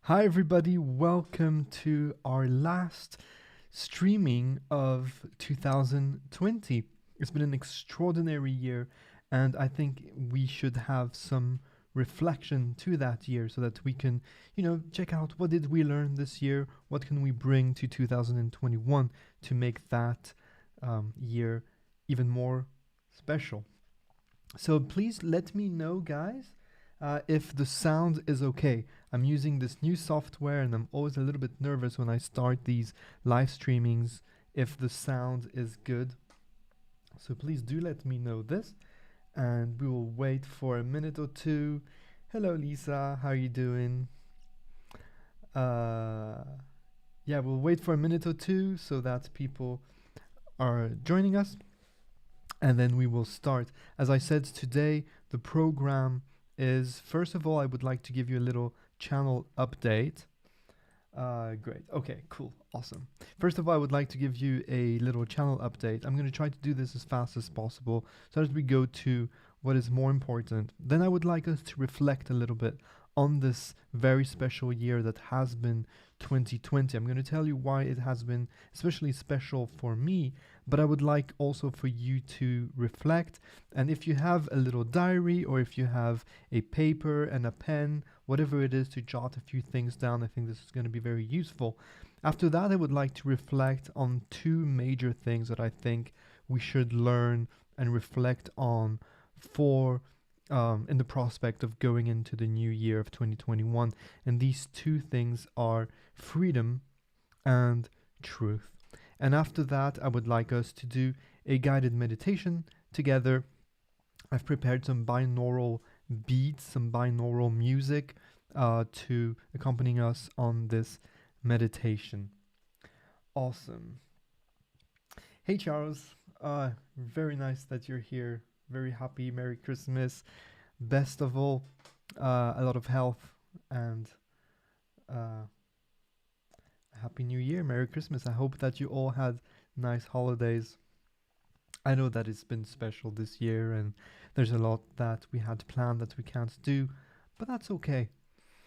Hi, everybody. Welcome to our last streaming of 2020. It's been an extraordinary year, and I think we should have some reflection to that year so that we can, check out what did we learn this year, what can we bring to 2021 to make that year even more special. So please let me know, guys, if the sound is okay. I'm using this new software and I'm always a little bit nervous when I start these live streamings if the sound is good. So please do let me know this, and we will wait for a minute or two. Hello, Lisa. How are you doing? Yeah, we'll wait for a minute or two so that people are joining us, and then we will start. As I said, today the program is, first of all, I would like to give you a little channel update. Great. Okay, cool. Awesome. First of all, I would like to give you a little channel update. I'm going to try to do this as fast as possible so that we go to what is more important. Then I would like us to reflect a little bit on this very special year that has been 2020. I'm going to tell you why it has been especially special for me, but I would like also for you to reflect. And if you have a little diary, or if you have a paper and a pen, whatever it is, to jot a few things down, I think this is going to be very useful. After that, I would like to reflect on two major things that I think we should learn and reflect on for in the prospect of going into the new year of 2021. And these two things are freedom and truth. And after that, I would like us to do a guided meditation together. I've prepared some binaural beats, some binaural music to accompany us on this meditation. Awesome. Hey, Charles. Very nice that you're here. Very happy. Merry Christmas. Best of all, a lot of health and Happy New Year. Merry Christmas. I hope that you all had nice holidays. I know that it's been special this year and there's a lot that we had planned that we can't do, but that's okay.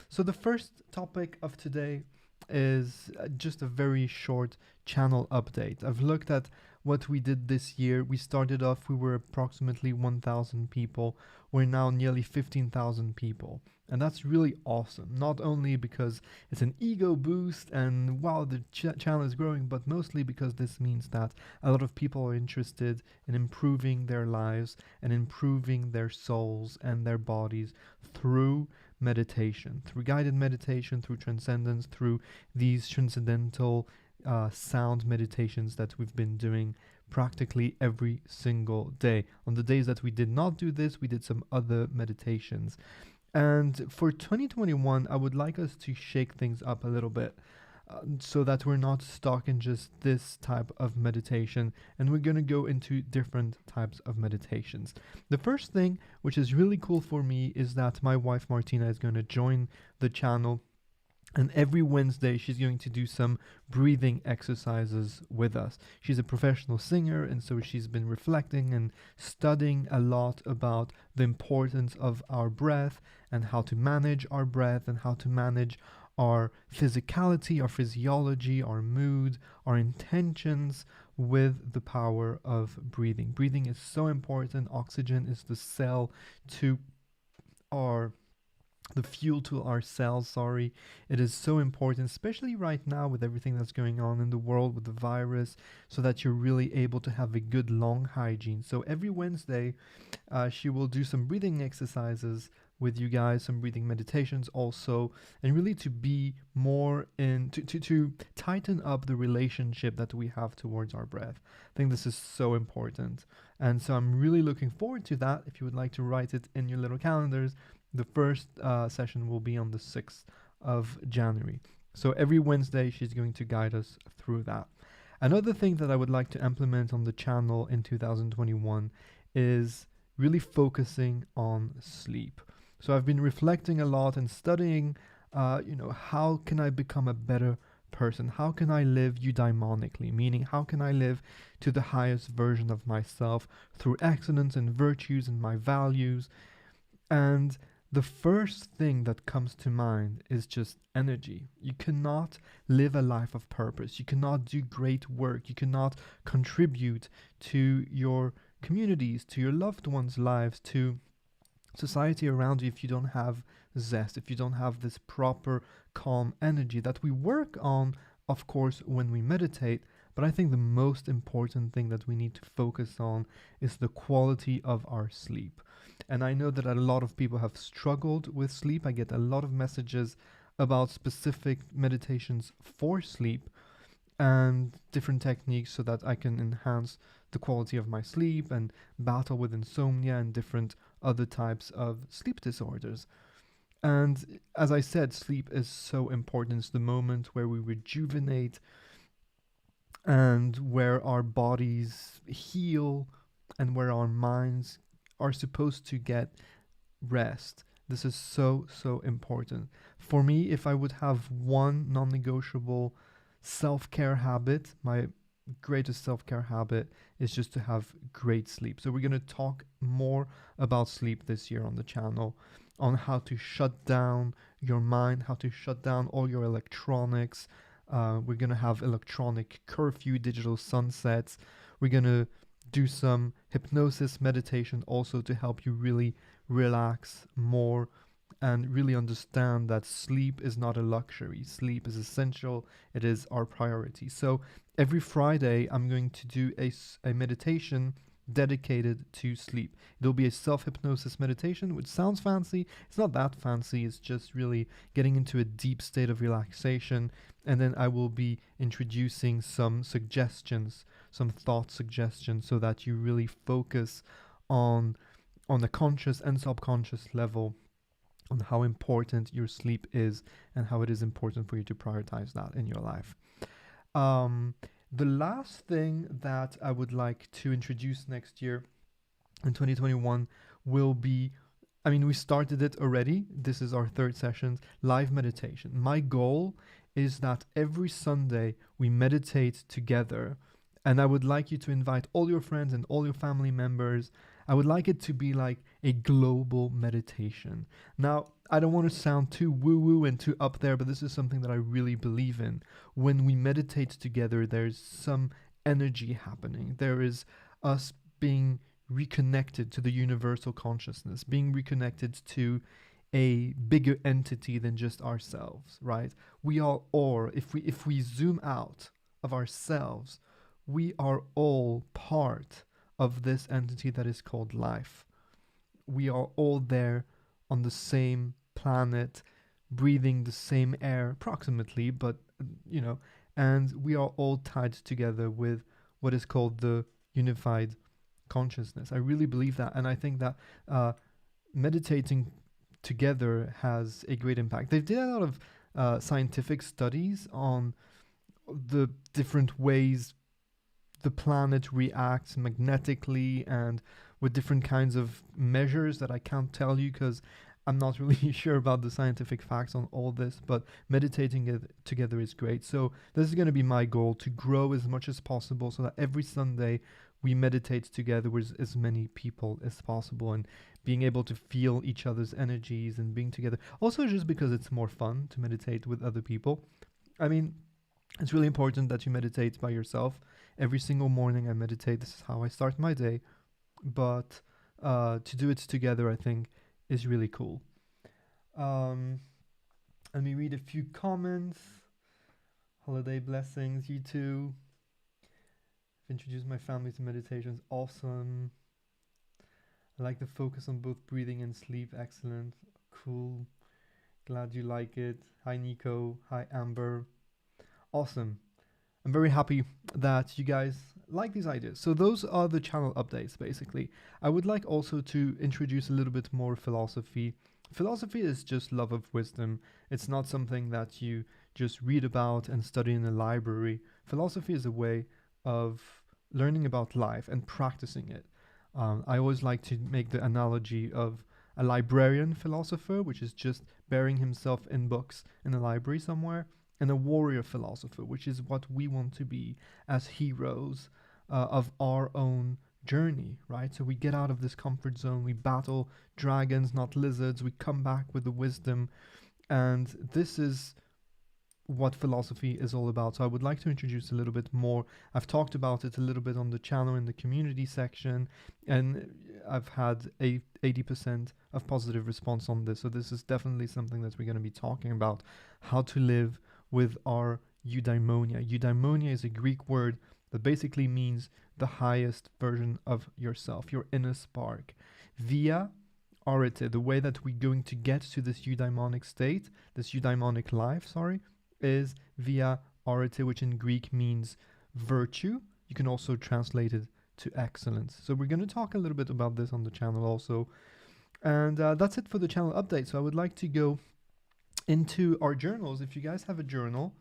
So the first topic of today is just a very short channel update. I've looked at what we did this year. We started off, we were approximately 1,000 people. We're now nearly 15,000 people. And that's really awesome. Not only because it's an ego boost and wow, the channel is growing, but mostly because this means that a lot of people are interested in improving their lives and improving their souls and their bodies through meditation, through guided meditation, through transcendence, through these transcendental sound meditations that we've been doing practically every single day. On the days that we did not do this, we did some other meditations. And for 2021, I would like us to shake things up a little bit so that we're not stuck in just this type of meditation, and we're going to go into different types of meditations. The first thing, which is really cool for me, is that my wife Martina is going to join the channel, and every Wednesday she's going to do some breathing exercises with us. She's a professional singer, and so she's been reflecting and studying a lot about the importance of our breath and how to manage our breath and how to manage our physicality, our physiology, our mood, our intentions with the power of breathing. Breathing is so important. Oxygen is the fuel to our cells, It is so important, especially right now with everything that's going on in the world with the virus, so that you're really able to have a good lung hygiene. So every Wednesday, she will do some breathing exercises with you guys, some breathing meditations also, and really to be more to tighten up the relationship that we have towards our breath. I think this is so important. And so I'm really looking forward to that. If you would like to write it in your little calendars, the first session will be on the 6th of January. So every Wednesday, she's going to guide us through that. Another thing that I would like to implement on the channel in 2021 is really focusing on sleep. So I've been reflecting a lot and studying, how can I become a better person? How can I live eudaimonically? Meaning, how can I live to the highest version of myself through excellence and virtues and my values? And the first thing that comes to mind is just energy. You cannot live a life of purpose. You cannot do great work. You cannot contribute to your communities, to your loved ones' lives, to society around you if you don't have zest, if you don't have this proper calm energy that we work on, of course, when we meditate. But I think the most important thing that we need to focus on is the quality of our sleep. And I know that a lot of people have struggled with sleep. I get a lot of messages about specific meditations for sleep and different techniques so that I can enhance the quality of my sleep and battle with insomnia and different other types of sleep disorders. And as I said, sleep is so important. It's the moment where we rejuvenate and where our bodies heal and where our minds are supposed to get rest. This is so, so important. For me, if I would have one non negotiable self care habit, my greatest self care habit is just to have great sleep. So, we're going to talk more about sleep this year on the channel, on how to shut down your mind, how to shut down all your electronics. We're going to have electronic curfew, digital sunsets. We're going to do some hypnosis meditation also to help you really relax more and really understand that sleep is not a luxury. Sleep is essential. It is our priority. So every Friday, I'm going to do a meditation dedicated to sleep. It'll be a self-hypnosis meditation, which sounds fancy. It's not that fancy. It's just really getting into a deep state of relaxation. And then I will be introducing some suggestions, some thought suggestions, so that you really focus on the conscious and subconscious level on how important your sleep is and how it is important for you to prioritize that in your life. The last thing that I would like to introduce next year in 2021 will be, I mean, we started it already. This is our third session, live meditation. My goal is that every Sunday we meditate together, and I would like you to invite all your friends and all your family members. I would like it to be like a global meditation. Now, I don't want to sound too woo-woo and too up there, but this is something that I really believe in. When we meditate together, there's some energy happening. There is us being reconnected to the universal consciousness, being reconnected to a bigger entity than just ourselves, right? We are all, if we zoom out of ourselves, we are all part of this entity that is called life. We are all there on the same planet, breathing the same air, approximately, but and we are all tied together with what is called the unified consciousness. I really believe that, and I think that meditating together has a great impact. They did a lot of scientific studies on the different ways the planet reacts magnetically and with different kinds of measures that I can't tell you because I'm not really sure about the scientific facts on all this, but meditating it together is great. So this is going to be my goal, to grow as much as possible so that every Sunday we meditate together with as many people as possible and being able to feel each other's energies and being together. Also just because it's more fun to meditate with other people. I mean, it's really important that you meditate by yourself. Every single morning I meditate. This is how I start my day. But to do it together, I think, is really cool. Let me read a few comments. Holiday blessings, you too. I've introduced my family to meditations. Awesome. I like the focus on both breathing and sleep. Excellent. Cool. Glad you like it. Hi, Nico. Hi, Amber. Awesome. I'm very happy that you guys like these ideas. So those are the channel updates, basically. I would like also to introduce a little bit more philosophy. Philosophy is just love of wisdom. It's not something that you just read about and study in a library. Philosophy is a way of learning about life and practicing it. I always like to make the analogy of a librarian philosopher, which is just burying himself in books in a library somewhere, and a warrior philosopher, which is what we want to be as heroes of our own journey, right? So we get out of this comfort zone, we battle dragons, not lizards, we come back with the wisdom, and this is what philosophy is all about. So I would like to introduce a little bit more. I've talked about it a little bit on the channel in the community section, and I've had 80% of positive response on this. So this is definitely something that we're going to be talking about, how to live with our eudaimonia. Eudaimonia is a Greek word that basically means the highest version of yourself, your inner spark. Via arete, the way that we're going to get to this eudaimonic state, this eudaimonic life, is via arete, which in Greek means virtue. You can also translate it to excellence. So we're going to talk a little bit about this on the channel also. And that's it for the channel update. So I would like to go into our journals. If you guys have a journal,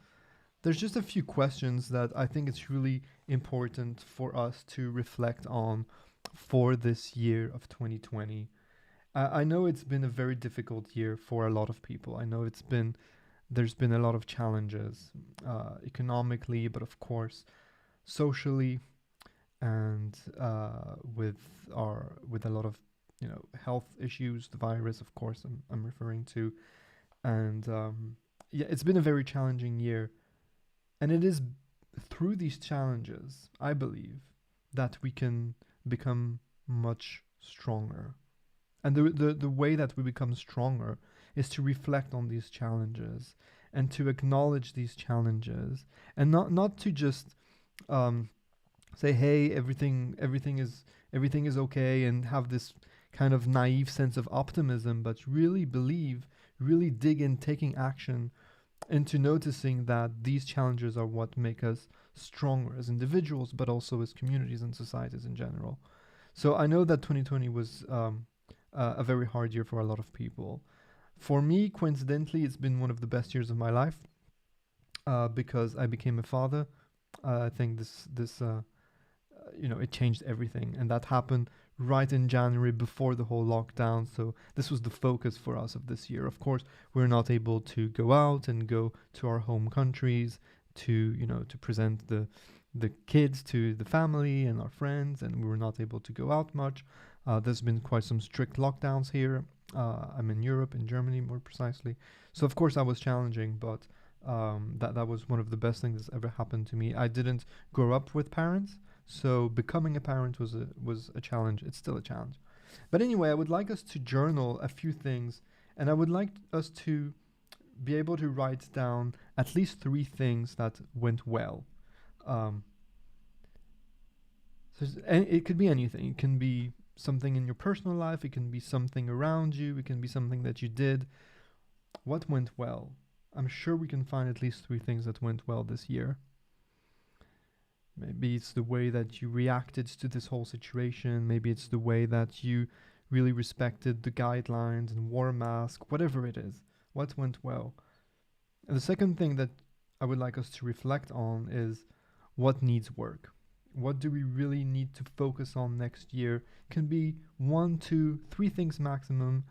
there's just a few questions that I think it's really important for us to reflect on for this year of 2020. I know it's been a very difficult year for a lot of people. I know there's been a lot of challenges economically, but of course socially, and with a lot of health issues, the virus, of course, I'm referring to, and yeah, it's been a very challenging year, and it is through these challenges, I believe, that we can become much stronger. And the way that we become stronger is to reflect on these challenges and to acknowledge these challenges, and not to just say, hey, everything is okay, and have this kind of naive sense of optimism, but really believe, really dig in, taking action into noticing that these challenges are what make us stronger as individuals, but also as communities and societies in general. So I know that 2020 was a very hard year for a lot of people. For me, coincidentally, it's been one of the best years of my life because I became a father. I think it changed everything, and that happened right in January before the whole lockdown. So this was the focus for us of this year. Of course, we're not able to go out and go to our home countries to present the kids to the family and our friends, and we were not able to go out much. There's been quite some strict lockdowns here. I'm in Europe, in Germany more precisely. So of course that was challenging, but that was one of the best things that's ever happened to me. I didn't grow up with parents, so becoming a parent was a challenge. It's still a challenge. But anyway, I would like us to journal a few things, and I would like us to be able to write down at least 3 things that went well. It could be anything. It can be something in your personal life. It can be something around you. It can be something that you did. What went well? I'm sure we can find at least 3 things that went well this year. Maybe it's the way that you reacted to this whole situation. Maybe it's the way that you really respected the guidelines and wore a mask, whatever it is. What went well? And the second thing that I would like us to reflect on is what needs work. What do we really need to focus on next year? Can be 1, 2, 3 things maximum.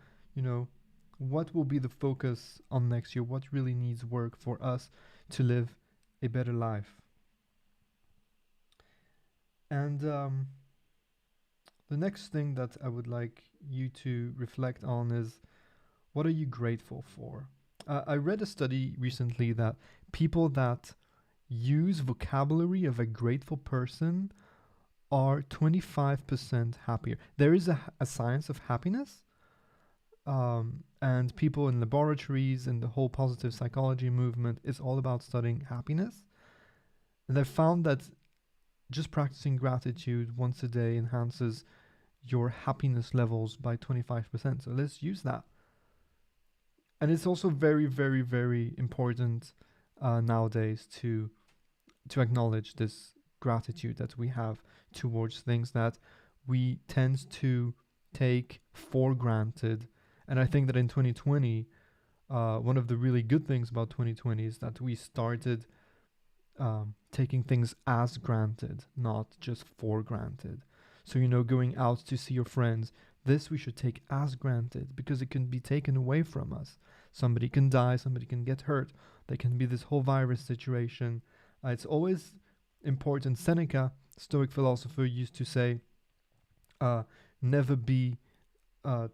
What will be the focus on next year? What really needs work for us to live a better life? And the next thing that I would like you to reflect on is, what are you grateful for? I read a study recently that people that use vocabulary of a grateful person are 25% happier. There is a science of happiness, and people in laboratories and the whole positive psychology movement is all about studying happiness. And they found that just practicing gratitude once a day enhances your happiness levels by 25%. So let's use that. And it's also very, very, very important nowadays to acknowledge this gratitude that we have towards things that we tend to take for granted. And I think that in 2020, one of the really good things about 2020 is that we started taking things as granted, not just for granted. So, going out to see your friends, this we should take as granted because it can be taken away from us. Somebody can die, somebody can get hurt, there can be this whole virus situation. It's always important. Seneca, Stoic philosopher, used to say, uh, never be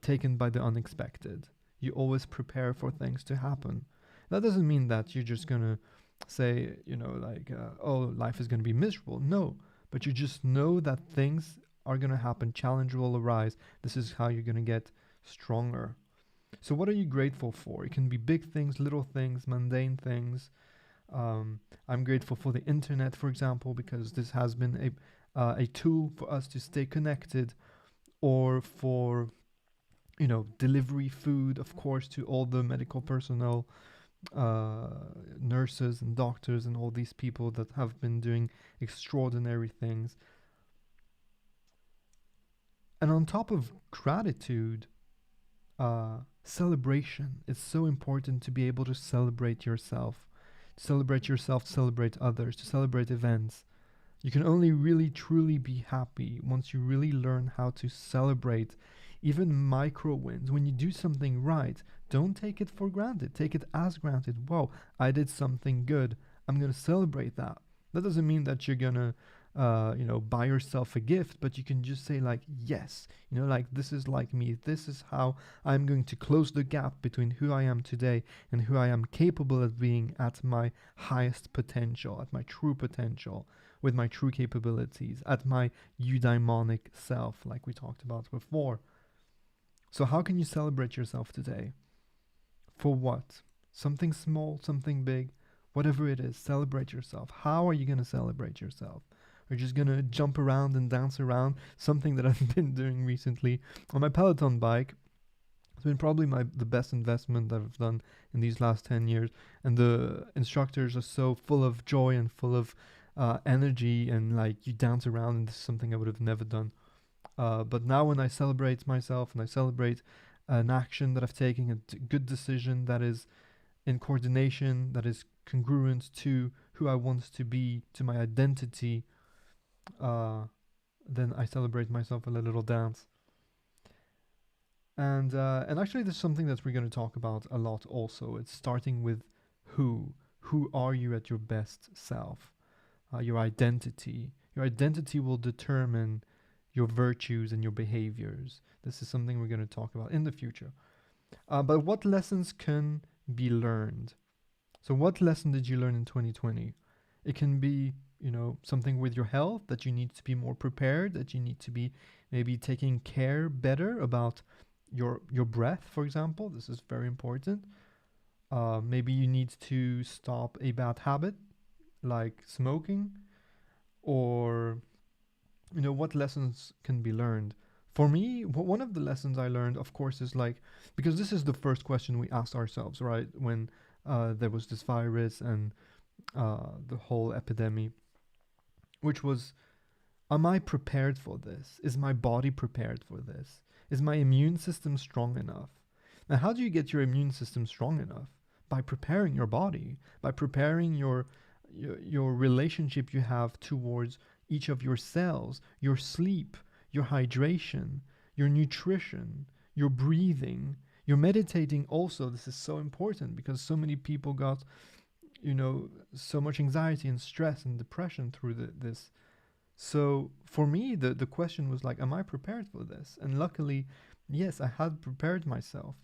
taken by the unexpected. You always prepare for things to happen. That doesn't mean that you're just gonna say, oh, life is gonna be miserable. No, but you just know that things are gonna happen. Challenge will arise. This is how you're gonna get stronger. So, what are you grateful for? It can be big things, little things, mundane things. I'm grateful for the internet, for example, because this has been a tool for us to stay connected, or for delivery food, of course, to all the medical personnel, nurses and doctors, and all these people that have been doing extraordinary things. And on top of gratitude, celebration. It's so important to be able to celebrate yourself, to celebrate others, to celebrate events. You can only really truly be happy once you really learn how to celebrate even micro wins. When you do something right, don't take it for granted. Take it as granted. Wow, I did something good. I'm going to celebrate that. That doesn't mean that you're going to buy yourself a gift, but you can just say like, yes, like this is like me. This is how I'm going to close the gap between who I am today and who I am capable of being at my highest potential, at my true potential, with my true capabilities, at my eudaimonic self, like we talked about before. So how can you celebrate yourself today? For what? Something small, something big, whatever it is, celebrate yourself. How are you going to celebrate yourself? Are you just going to jump around and dance around? Something that I've been doing recently on my Peloton bike. It's been probably the best investment that I've done in these last 10 years. And the instructors are so full of joy and full of energy, and like you dance around, and this is something I would have never done. But now when I celebrate myself and I celebrate an action that I've taken, a good decision that is in coordination, that is congruent to who I want to be, to my identity, then I celebrate myself with a little dance. And actually, there's something that we're going to talk about a lot also. It's starting with who. Who are you at your best self? Your identity. Your identity will determine your virtues and your behaviors. This is something we're going to talk about in the future. But what lessons can be learned? So what lesson did you learn in 2020? It can be, something with your health, that you need to be more prepared, that you need to be maybe taking care better about your breath, for example. This is very important. Maybe you need to stop a bad habit like smoking, or what lessons can be learned. For me, one of the lessons I learned, of course, is like, because this is the first question we asked ourselves, right, when there was this virus and the whole epidemic, which was, am I prepared for this? Is my body prepared for this? Is my immune system strong enough? Now, how do you get your immune system strong enough? By preparing your body, by preparing your relationship you have towards each of your cells, your sleep, your hydration, your nutrition, your breathing, your meditating also. This is so important because so many people got, so much anxiety and stress and depression through this. So for me, the question was like, am I prepared for this? And luckily, yes, I had prepared myself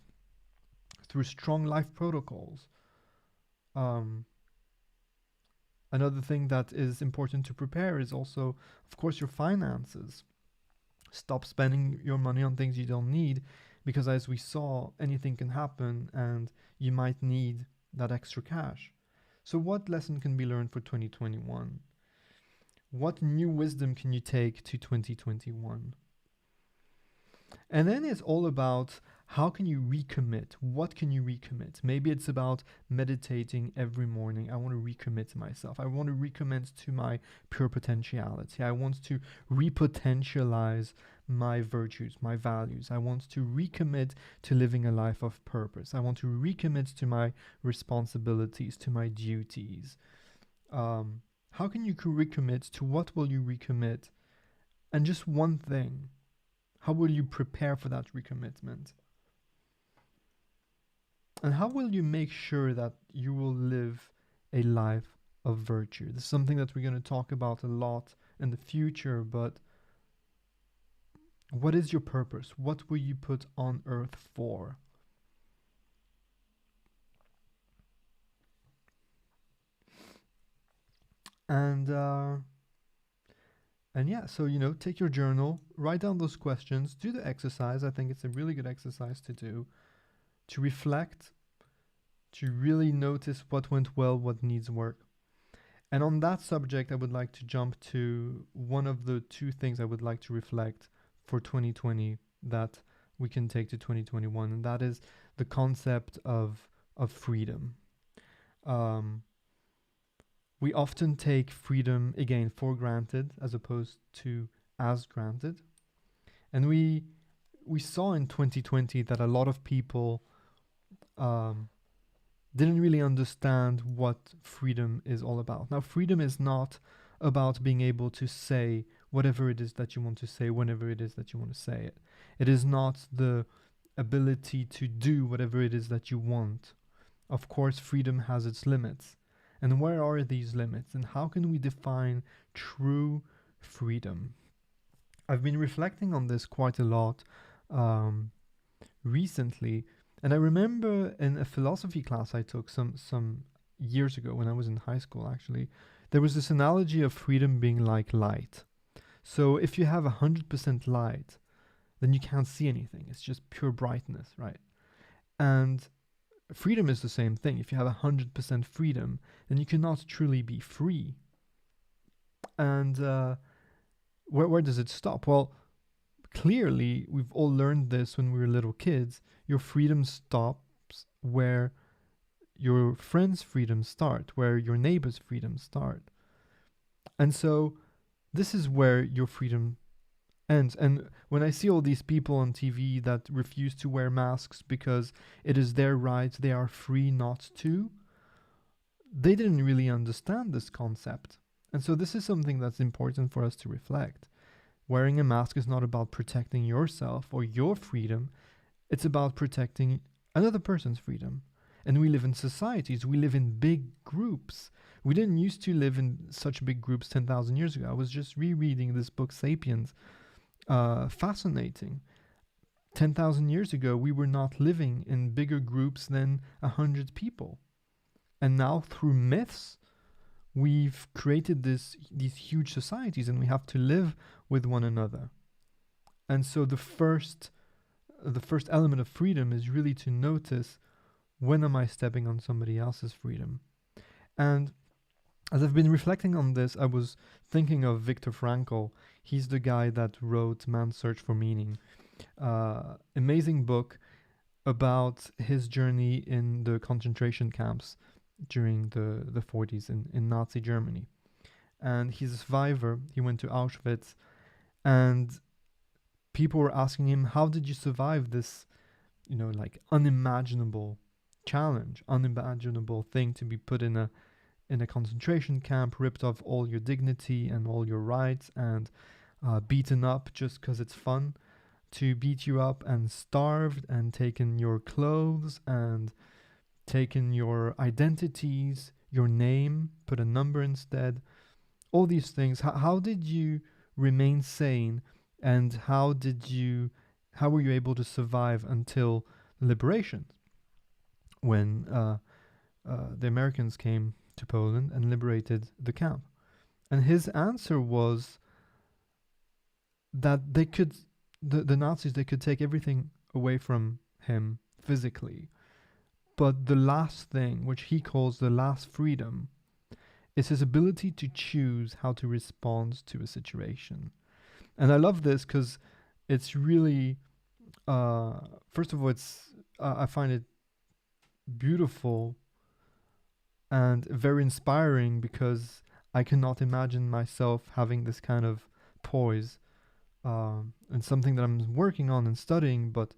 through strong life protocols. Another thing that is important to prepare is also, of course, your finances. Stop spending your money on things you don't need, because as we saw, anything can happen and you might need that extra cash. So what lesson can be learned for 2021? What new wisdom can you take to 2021? And then it's all about, how can you recommit? What can you recommit? Maybe it's about meditating every morning. I want to recommit to myself. I want to recommit to my pure potentiality. I want to repotentialize my virtues, my values. I want to recommit to living a life of purpose. I want to recommit to my responsibilities, to my duties. How can you recommit? To what will you recommit? And just one thing. How will you prepare for that recommitment? And how will you make sure that you will live a life of virtue? This is something that we're going to talk about a lot in the future, but What is your purpose? What were you put on earth for? And yeah, so take your journal, write down those questions, do the exercise. I think it's a really good exercise to do, to reflect, to really notice what went well, what needs work. And on that subject, I would like to jump to one of the two things I would like to reflect for 2020 that we can take to 2021, and that is the concept of freedom. Um, we often take freedom again for granted as opposed to as granted, and we saw in 2020 that a lot of people um, didn't really understand what freedom is all about. Now, freedom is not about being able to say whatever it is that you want to say whenever it is that you want to say it. It is not the ability to do whatever it is that you want. Of course, freedom has its limits. And where are these limits? And how can we define true freedom? I've been reflecting on this quite a lot recently, and I remember in a philosophy class I took some years ago when I was in high school, actually, there was this analogy of freedom being like light. So if you have 100% light, then you can't see anything. It's just pure brightness, right? And freedom is the same thing. If you have 100% freedom, then you cannot truly be free. And where does it stop? Well, clearly, we've all learned this when we were little kids. Your freedom stops where your friends' freedoms start, where your neighbor's freedoms start. And so this is where your freedom ends. And when I see all these people on TV that refuse to wear masks because it is their right, they are free not to, they didn't really understand this concept. And so this is something that's important for us to reflect. Wearing a mask is not about protecting yourself or your freedom. It's about protecting another person's freedom. And we live in societies. We live in big groups. We didn't used to live in such big groups 10,000 years ago. I was just rereading this book, Sapiens. Fascinating. 10,000 years ago, we were not living in bigger groups than 100 people. And now, through myths, we've created these huge societies, and we have to live with one another. And so the first element of freedom is really to notice, when am I stepping on somebody else's freedom? And as I've been reflecting on this, I was thinking of Viktor Frankl. He's the guy that wrote Man's Search for Meaning. Amazing book about his journey in the concentration camps during the 40s in Nazi Germany. And he's a survivor. He went to Auschwitz, and people were asking him, how did you survive this, like unimaginable challenge, unimaginable thing to be put in a concentration camp, ripped of all your dignity and all your rights, and beaten up just because it's fun, to beat you up, and starved, and taken your clothes, and taken your identities, your name, put a number instead, all these things. How did you remain sane, and how were you able to survive until liberation, when the Americans came to Poland and liberated the camp? And his answer was that the Nazis, they could take everything away from him physically, but the last thing, which he calls the last freedom, is his ability to choose how to respond to a situation. And I love this because it's really, first of all, I find it beautiful and very inspiring, because I cannot imagine myself having this kind of poise, and something that I'm working on and studying, but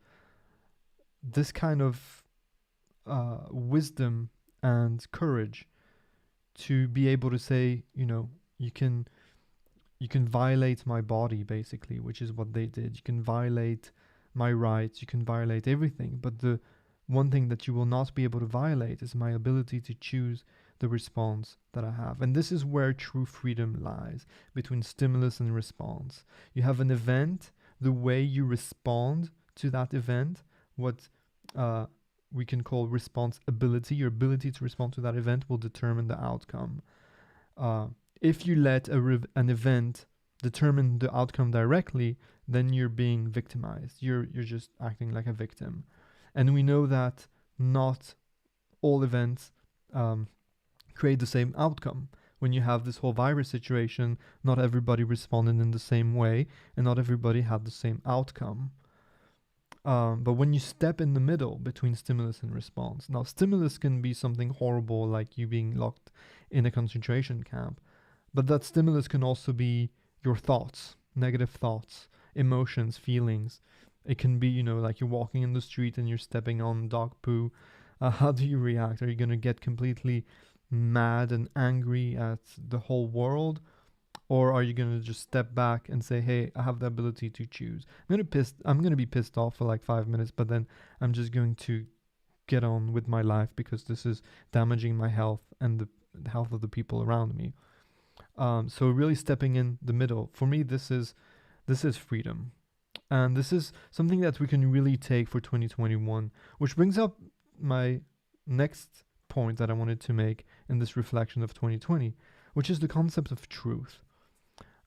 this kind of wisdom and courage to be able to say, you can violate my body, basically, which is what they did. You can violate my rights, you can violate everything, but the one thing that you will not be able to violate is my ability to choose the response that I have. And this is where true freedom lies, between stimulus and response. You have an event the way you respond to that event, what we can call responsibility, your ability to respond to that event will determine the outcome. If you let an event determine the outcome directly, then you're being victimized. You're just acting like a victim. And we know that not all events create the same outcome. When you have this whole virus situation, not everybody responded in the same way, and not everybody had the same outcome. But when you step in the middle between stimulus and response, now stimulus can be something horrible like you being locked in a concentration camp, but that stimulus can also be your thoughts, negative thoughts, emotions, feelings. It can be, like you're walking in the street and you're stepping on dog poo. How do you react? Are you going to get completely mad and angry at the whole world? Or are you going to just step back and say, hey, I have the ability to choose. I'm going to be pissed off for like 5 minutes, but then I'm just going to get on with my life because this is damaging my health and the health of the people around me. So really stepping in the middle. For me, this is freedom. And this is something that we can really take for 2021, which brings up my next point that I wanted to make in this reflection of 2020, which is the concept of truth.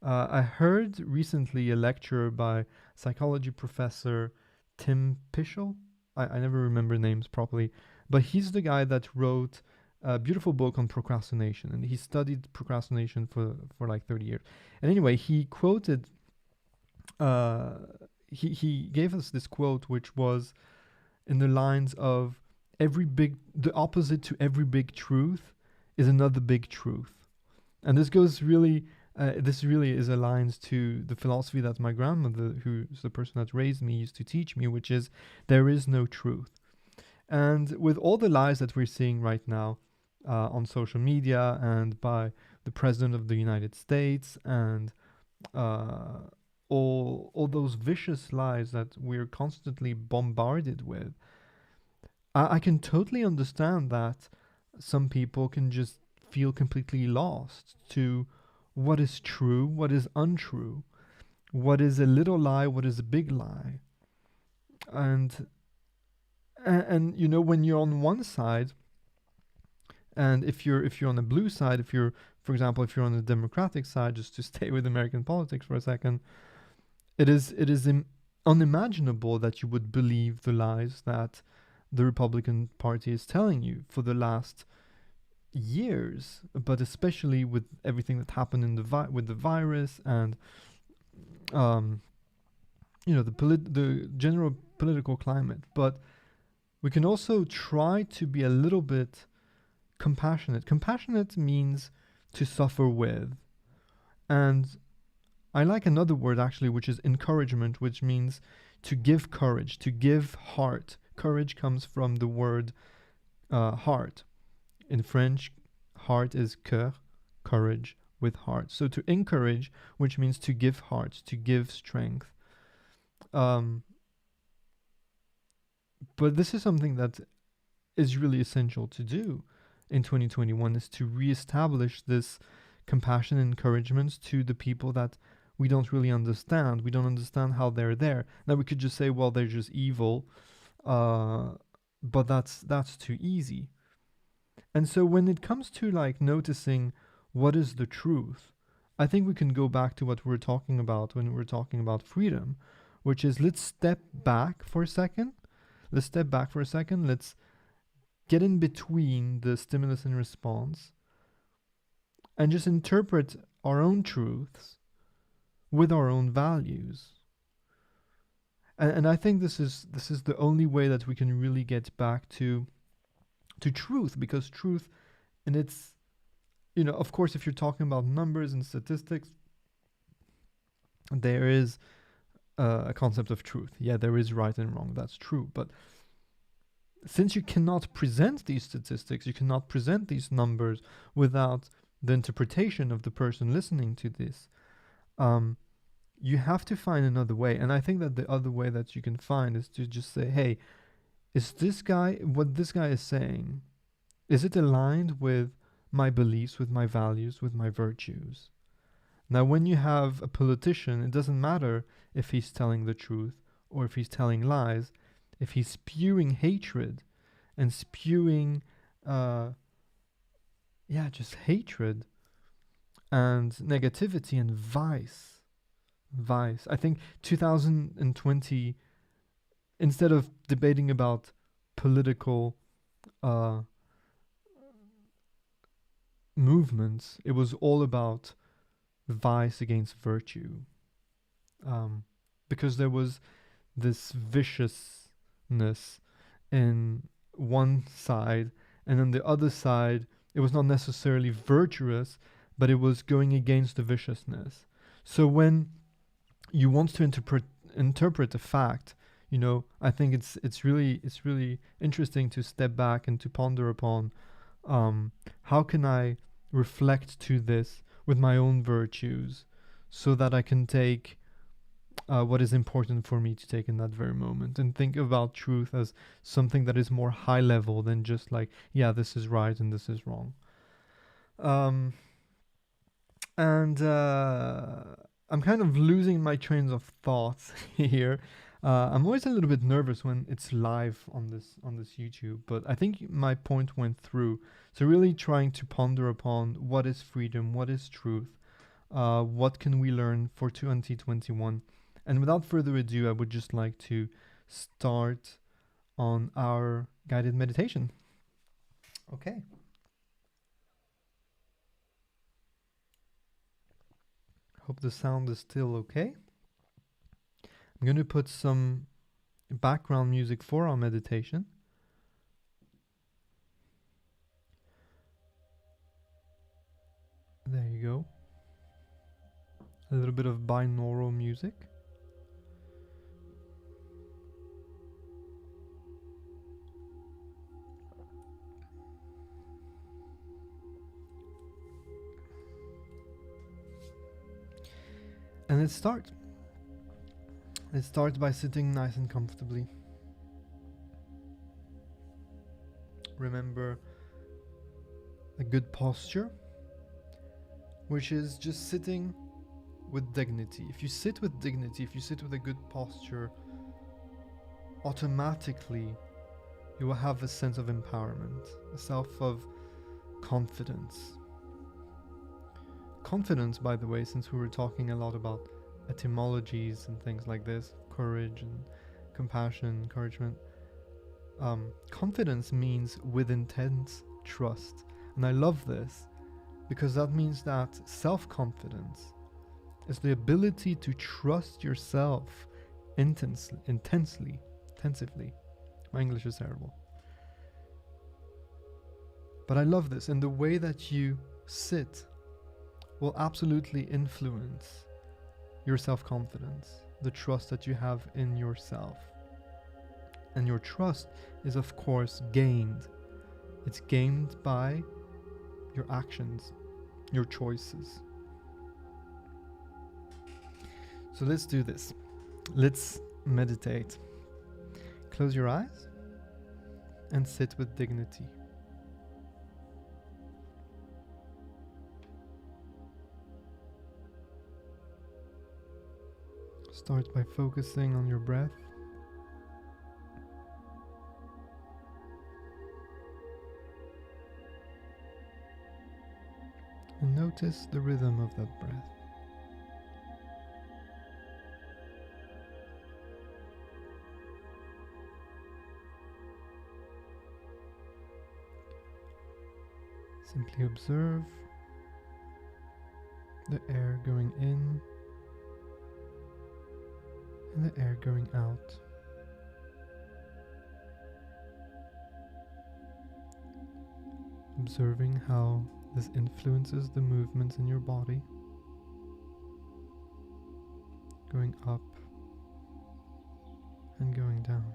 I heard recently a lecture by psychology professor Tim Pischel. I never remember names properly, but he's the guy that wrote a beautiful book on procrastination, and he studied procrastination for like 30 years. And anyway, he quoted, he gave us this quote, which was in the lines of, the opposite to every big truth is another big truth. And this really is aligned to the philosophy that my grandmother, who's the person that raised me, used to teach me, which is there is no truth. And with all the lies that we're seeing right now on social media and by the President of the United States and all those vicious lies that we're constantly bombarded with, I can totally understand that some people can just feel completely lost to what is true, what is untrue, what is a little lie, what is a big lie. And when you're on one side, and if you're on the blue side, for example, if you're on the Democratic side, just to stay with American politics for a second, it is unimaginable that you would believe the lies that the Republican Party is telling you for the last years, but especially with everything that happened with the virus and the general political climate. But we can also try to be a little bit compassionate. Compassionate means to suffer with, and I like another word actually, which is encouragement, which means to give courage, to give heart. Courage comes from the word heart. In French, heart is cœur, courage with heart. So to encourage, which means to give heart, to give strength. But this is something that is really essential to do in 2021, is to reestablish this compassion and encouragement to the people that we don't really understand. We don't understand how they're there. Now we could just say, well, they're just evil, but that's too easy. And so when it comes to like noticing what is the truth, I think we can go back to what we were talking about when we were talking about freedom, which is let's step back for a second. Let's get in between the stimulus and response and just interpret our own truths with our own values. And I think this is the only way that we can really get back to truth, because truth, and it's, of course, if you're talking about numbers and statistics, there is a concept of truth. Yeah, there is right and wrong. That's true. But since you cannot present these statistics, you cannot present these numbers without the interpretation of the person listening to this, you have to find another way. And I think that the other way that you can find is to just say, hey, is what this guy is saying, is it aligned with my beliefs, with my values, with my virtues? Now, when you have a politician, it doesn't matter if he's telling the truth or if he's telling lies, if he's spewing hatred and spewing, just hatred and negativity and vice. I think 2020, instead of debating about political movements, it was all about vice against virtue. Because there was this viciousness in one side, and on the other side, it was not necessarily virtuous, but it was going against the viciousness. So when you want to interpret a fact, I think it's really interesting to step back and to ponder upon how can I reflect to this with my own virtues, so that I can take what is important for me to take in that very moment, and think about truth as something that is more high level than just like, yeah, this is right and this is wrong. And I'm kind of losing my trains of thoughts here. I'm always a little bit nervous when it's live on this YouTube, but I think my point went through. So really trying to ponder upon what is freedom, what is truth, what can we learn for 2021. And without further ado, I would just like to start on our guided meditation. Okay. Hope the sound is still okay. I'm going to put some background music for our meditation. There you go. A little bit of binaural music. And let's start. Let's start by sitting nice and comfortably. Remember a good posture, which is just sitting with dignity. If you sit with dignity, if you sit with a good posture, automatically you will have a sense of empowerment, a self of confidence. Confidence, by the way, since we were talking a lot about etymologies and things like this, courage and compassion, encouragement. Confidence means with intense trust. And I love this because that means that self-confidence is the ability to trust yourself intensively. My English is terrible. But I love this, and the way that you sit will absolutely influence your self-confidence, the trust that you have in yourself. And your trust is, of course, gained. It's gained by your actions, your choices. So let's do this. Let's meditate. Close your eyes and sit with dignity. Start by focusing on your breath. And notice the rhythm of that breath. Simply observe the air going in and the air going out. Observing how this influences the movements in your body, going up and going down.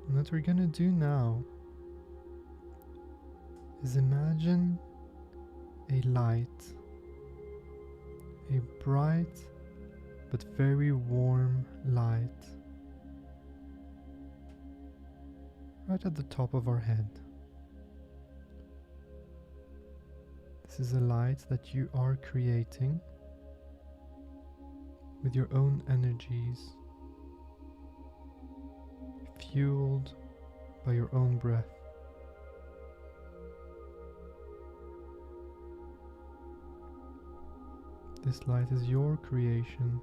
And what we're gonna do now is imagine a light a bright but very warm light right at the top of our head. This is a light that you are creating with your own energies, fueled by your own breath. This light is your creation.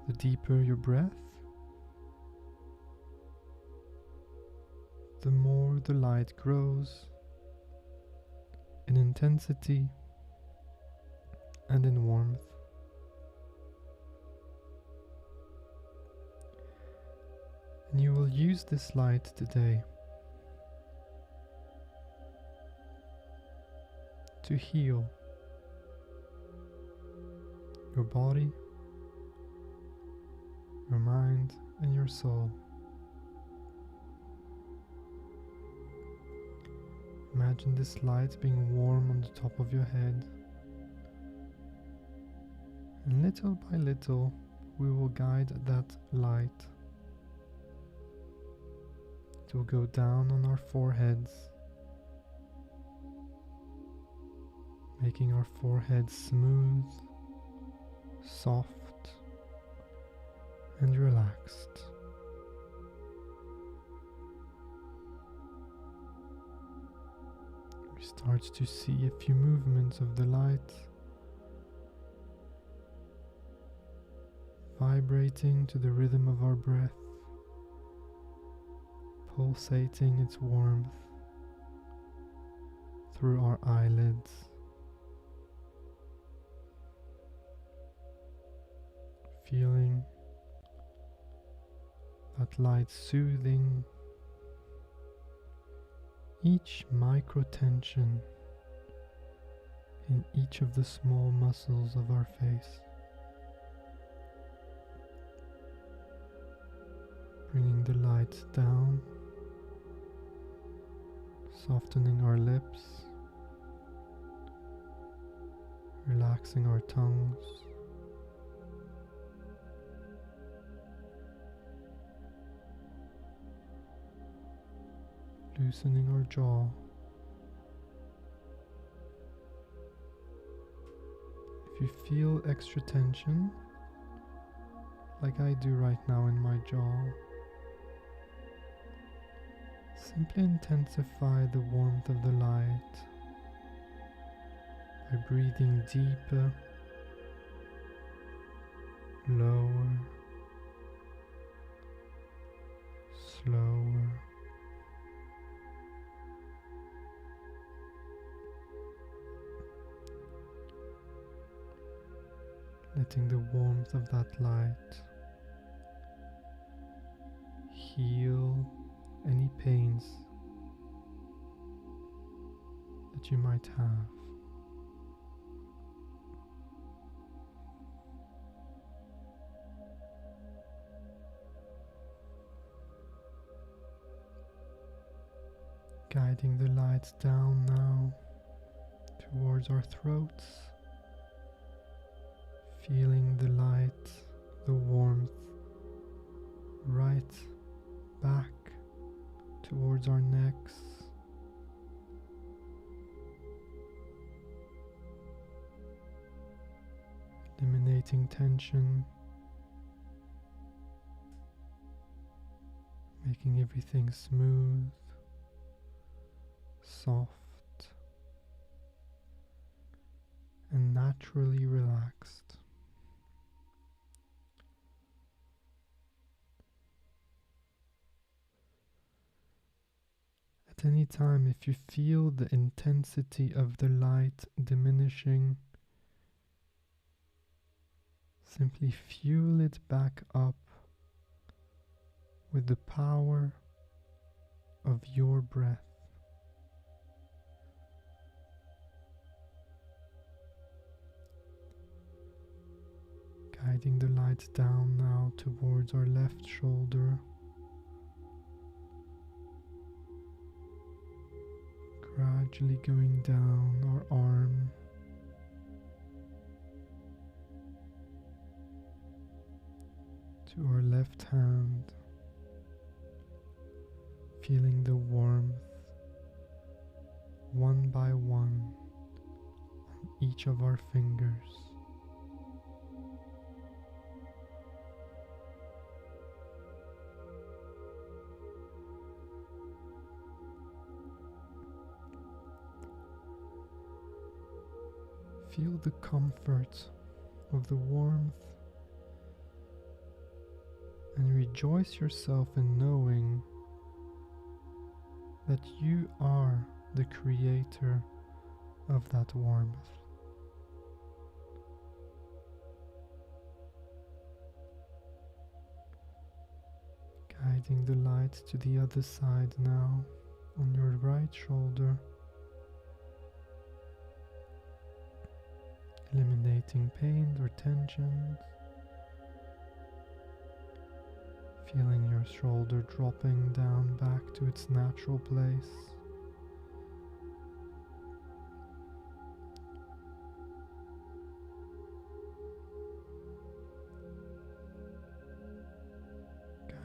The deeper your breath, the more the light grows in intensity and in warmth. And you will use this light today to heal your body, your mind, and your soul. Imagine this light being warm on the top of your head, and little by little we will guide that light. It will go down on our foreheads, making our forehead smooth, soft, and relaxed. We start to see a few movements of the light vibrating to the rhythm of our breath, pulsating its warmth through our eyelids, feeling that light soothing each micro tension in each of the small muscles of our face, bringing the light down, softening our lips, relaxing our tongues, loosening our jaw. If you feel extra tension, like I do right now in my jaw, simply intensify the warmth of the light by breathing deeper, lower, slower. Letting the warmth of that light heal any pains that you might have. Guiding the light down now towards our throats, feeling the light, the warmth, right back towards our necks, eliminating tension, making everything smooth, soft, and naturally relaxed. At any time, if you feel the intensity of the light diminishing, simply fuel it back up with the power of your breath. Guiding the light down now towards our left shoulder. Gradually going down our arm. To our left hand. Feeling the warmth one by one on each of our fingers. Feel the comfort of the warmth and rejoice yourself in knowing that you are the creator of that warmth. Guiding the light to the other side now on your right shoulder. Eliminating pain or tensions. Feeling your shoulder dropping down back to its natural place.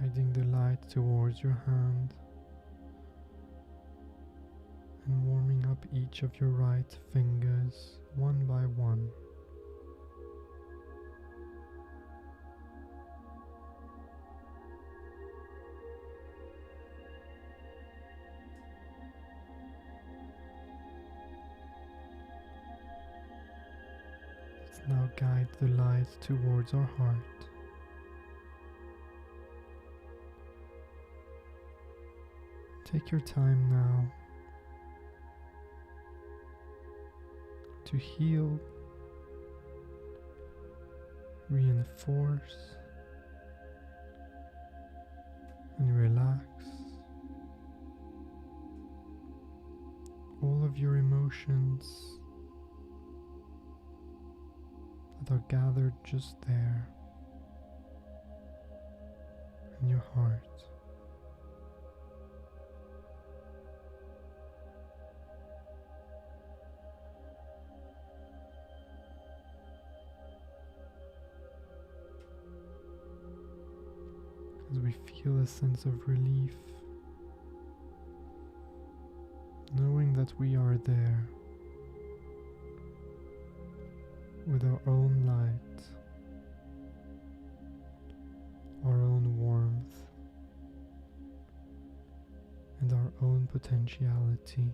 Guiding the light towards your hand and warming up each of your right fingers one by one. Let's now guide the light towards our heart. Take your time now to heal, reinforce, and relax all of your emotions that are gathered just there in your heart. As we feel a sense of relief, knowing that we are there with our own light, our own warmth, and our own potentiality,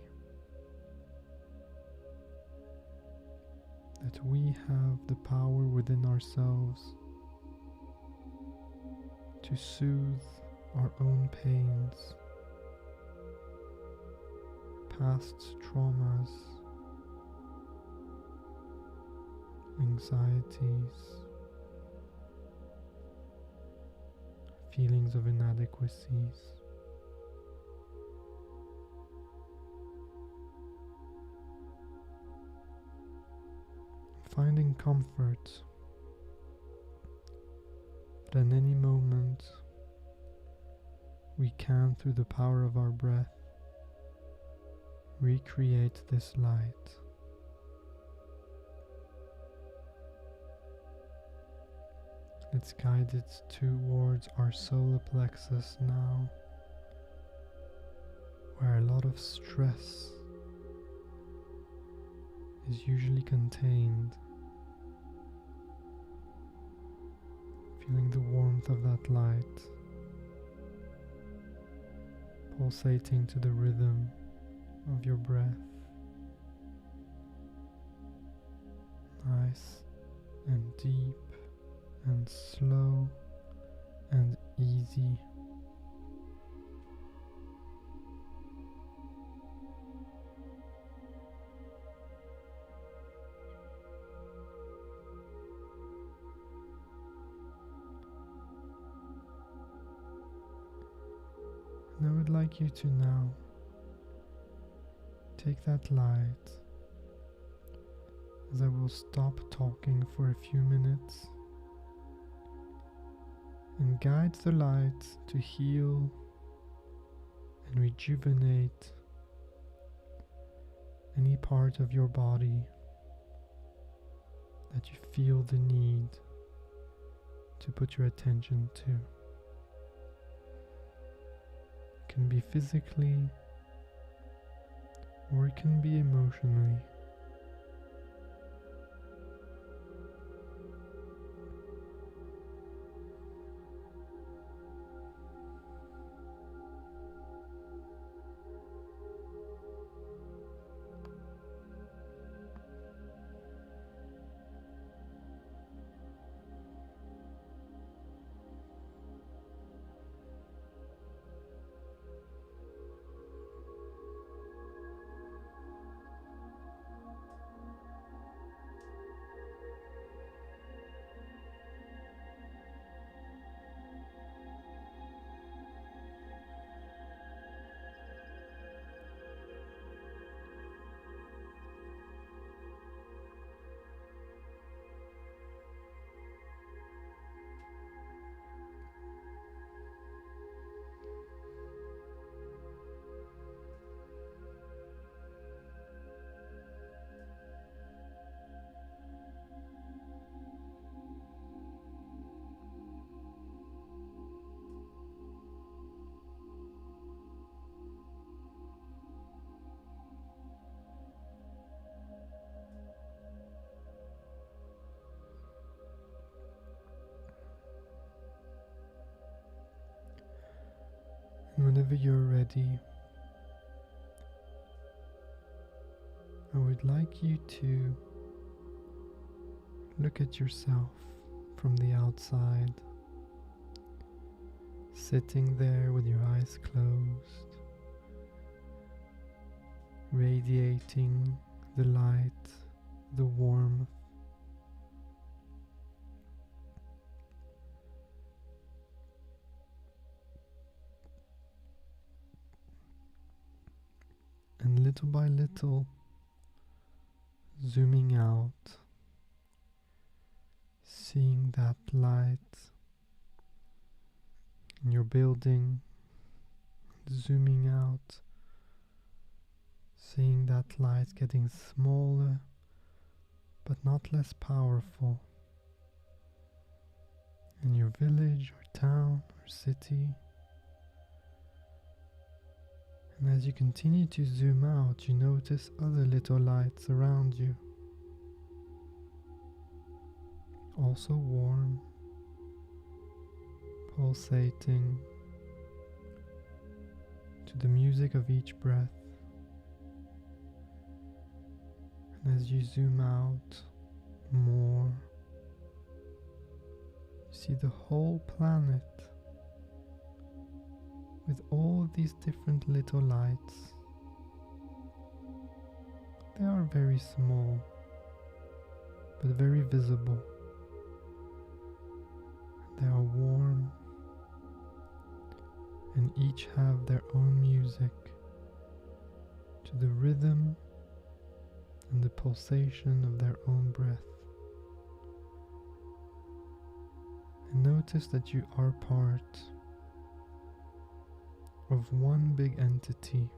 that we have the power within ourselves to soothe our own pains, past traumas, anxieties, feelings of inadequacies. Finding comfort that in any moment we can, through the power of our breath, recreate this light. Let's guide it towards our solar plexus now, where a lot of stress is usually contained. Feeling the warmth of that light pulsating to the rhythm of your breath. Nice and deep and slow and easy. And I would like you to now take that light, as I will stop talking for a few minutes, and guide the light to heal and rejuvenate any part of your body that you feel the need to put your attention to. It can be physically, or it can be emotionally. And whenever you're ready, I would like you to look at yourself from the outside, sitting there with your eyes closed, radiating the light, the warmth. And little by little, zooming out, seeing that light in your building, zooming out, seeing that light getting smaller but not less powerful in your village or town or city. And as you continue to zoom out, you notice other little lights around you, also warm, pulsating to the music of each breath. And as you zoom out more, you see the whole planet with all these different little lights. They are very small, but very visible. They are warm, and each have their own music to the rhythm and the pulsation of their own breath. And notice that you are part of one big entity.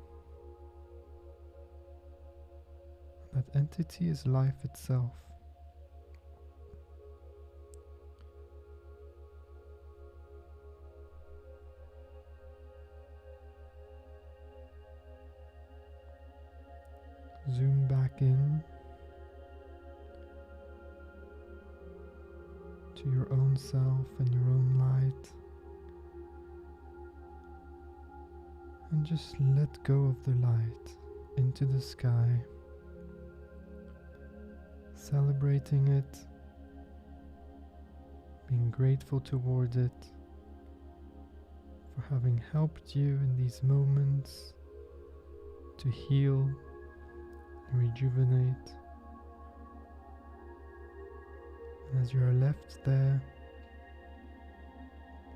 That entity is life itself. Zoom back in to your own self and your own light. And just let go of the light into the sky, celebrating it, being grateful towards it for having helped you in these moments to heal and rejuvenate. And as you are left there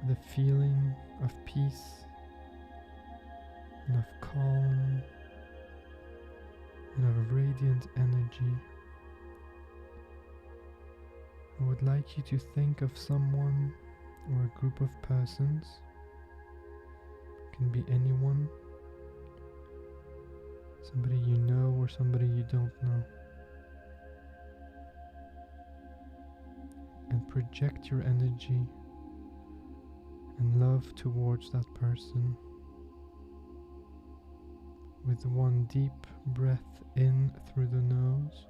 with a feeling of peace and of calm and of radiant energy, I would like you to think of someone or a group of persons. It can be anyone, somebody you know or somebody you don't know. And project your energy and love towards that person with one deep breath in through the nose,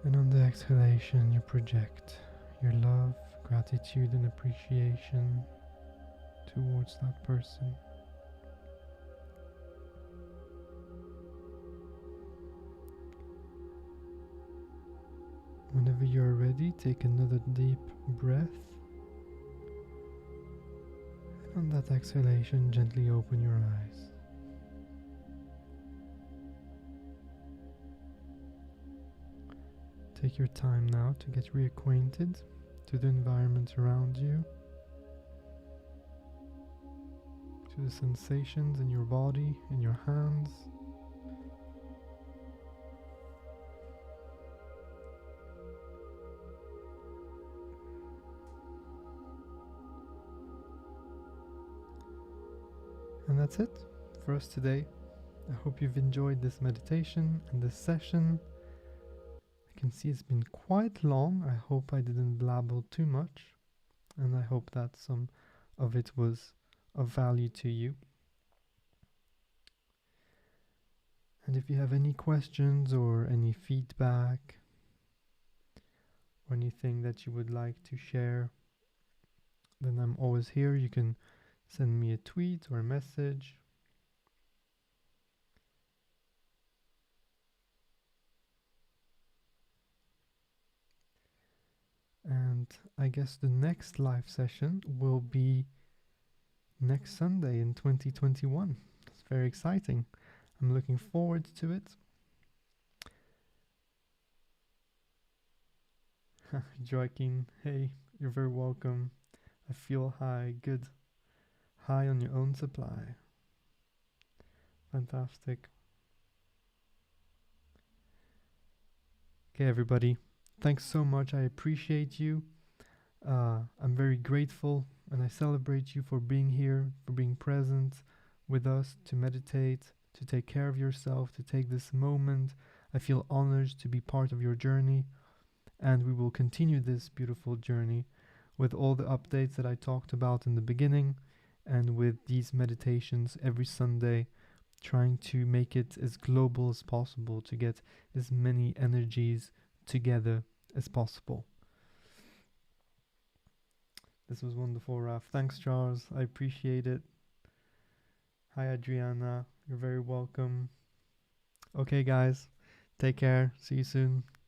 and on the exhalation you project your love, gratitude and appreciation towards that person. Whenever you're ready, take another deep breath. And on that exhalation, gently open your eyes. Take your time now to get reacquainted to the environment around you, to the sensations in your body, in your hands. And that's it for us today. I hope you've enjoyed this meditation and this session. I can see it's been quite long. I hope I didn't blabble too much, and I hope that some of it was of value to you. And if you have any questions or any feedback or anything that you would like to share, then I'm always here. You can send me a tweet or a message. And I guess the next live session will be next Sunday in 2021. It's very exciting. I'm looking forward to it. Joaquin, hey, you're very welcome. I feel high, good. High on your own supply. Fantastic. Okay, everybody. Thanks so much. I appreciate you. I'm very grateful and I celebrate you for being here, for being present with us to meditate, to take care of yourself, to take this moment. I feel honored to be part of your journey, and we will continue this beautiful journey with all the updates that I talked about in the beginning, and with these meditations every Sunday, trying to make it as global as possible to get as many energies together as possible. This was wonderful, Raf. Thanks, Charles. I appreciate it. Hi, Adriana. You're very welcome. Okay, guys. Take care. See you soon.